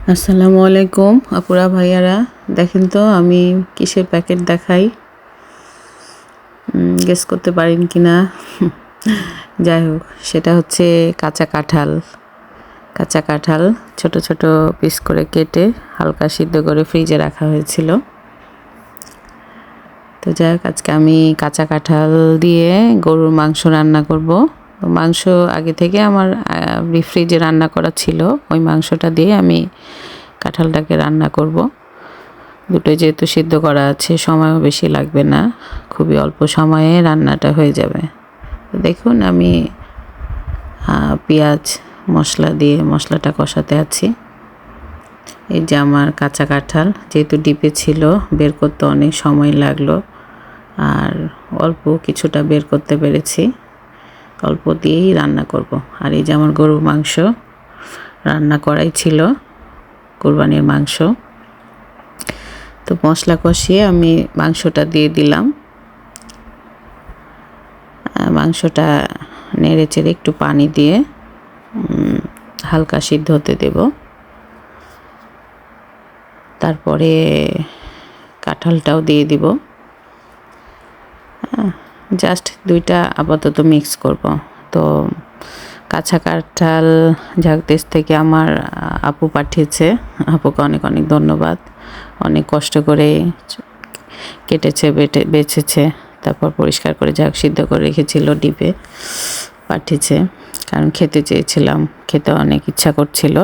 আসসালামু আলাইকুম আপুরা ভাইয়ারা, দেখেন তো আমি কিসের প্যাকেট দেখাই, গেস করতে পারেন কি না? যাই হোক, সেটা হচ্ছে কাঁচা কাঁঠাল। কাঁচা কাঁঠাল ছোট ছোট পিস করে কেটে হালকা সিদ্ধ করে ফ্রিজে রাখা হয়েছিল। তো যাই হোক, আজকে আমি কাঁচা কাঁঠাল দিয়ে গরুর মাংস রান্না করব। মাংস আগে থেকে আমার ফ্রিজে রান্না করা ছিল, ওই মাংসটা দিয়ে আমি কাঁঠালটাকে রান্না করব। দুটোই যেহেতু সিদ্ধ করা আছে, সময়ও বেশি লাগবে না, খুবই অল্প সময়ে রান্নাটা হয়ে যাবে। দেখুন আমি পেঁয়াজ মশলা দিয়ে মশলাটা কষাতে আছি। এই যে আমার কাঁচা কাঁঠাল, যেহেতু ডিপে ছিল বের করতে অনেক সময় লাগলো, আর অল্প কিছুটা বের করতে পেরেছি, অল্প দিয়েই রান্না করব। আর এই যে আমার গরুর মাংস রান্না করাই ছিল, কোরবানির মাংস। তো মশলা কষিয়ে আমি মাংসটা দিয়ে দিলাম। মাংসটা নেড়ে চেড়ে একটু পানি দিয়ে হালকা সিদ্ধ হতে দেব। তারপরে কাঁঠালটাও দিয়ে দিব। জাস্ট দুইটা আপাতত মিক্স করব। তো কাঁচা কাঁঠাল ঝাকদেশ থেকে আমার আপু পাঠিয়েছে, আপুকে অনেক অনেক ধন্যবাদ। অনেক কষ্ট করে কেটেছে, বেছেছে, তারপর পরিষ্কার করে সিদ্ধ করে রেখেছিল, ডিপে পাঠিয়েছে, কারণ খেতে চেয়েছিলাম, খেতে অনেক ইচ্ছা করছিল।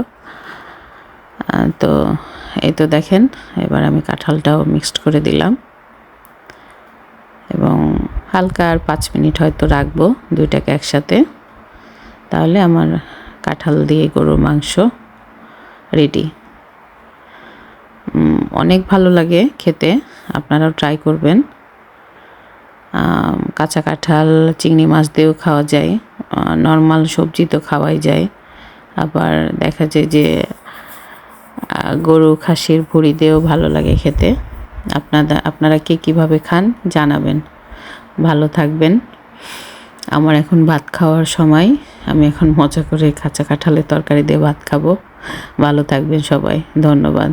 তো এই তো দেখেন, এবার আমি কাঁঠালটাও মিক্সড করে দিলাম এবং হালকা আর 5 মিনিট হয়তো রাখবো দুইটাকে একসাথে, তাহলে আমার কাঁঠাল দিয়ে গরুর মাংস রেডি। অনেক ভালো লাগে খেতে, আপনারাও ট্রাই করবেন। কাঁচা কাঁঠাল চিংড়ি মাছ দিয়েও খাওয়া যায়, নর্মাল সবজি তো খাওয়াই যায়, আবার দেখা যায় যে গরু খাসির ভুঁড়ি দিয়েও ভালো লাগে খেতে। আপনারা কে কীভাবে খান জানাবেন। ভালো থাকবেন। আমার এখন ভাত খাওয়ার সময়, আমি এখন মজা করে কাঁচা কাঁঠালের তরকারি দিয়ে ভাত খাবো। ভালো থাকবেন সবাই, ধন্যবাদ।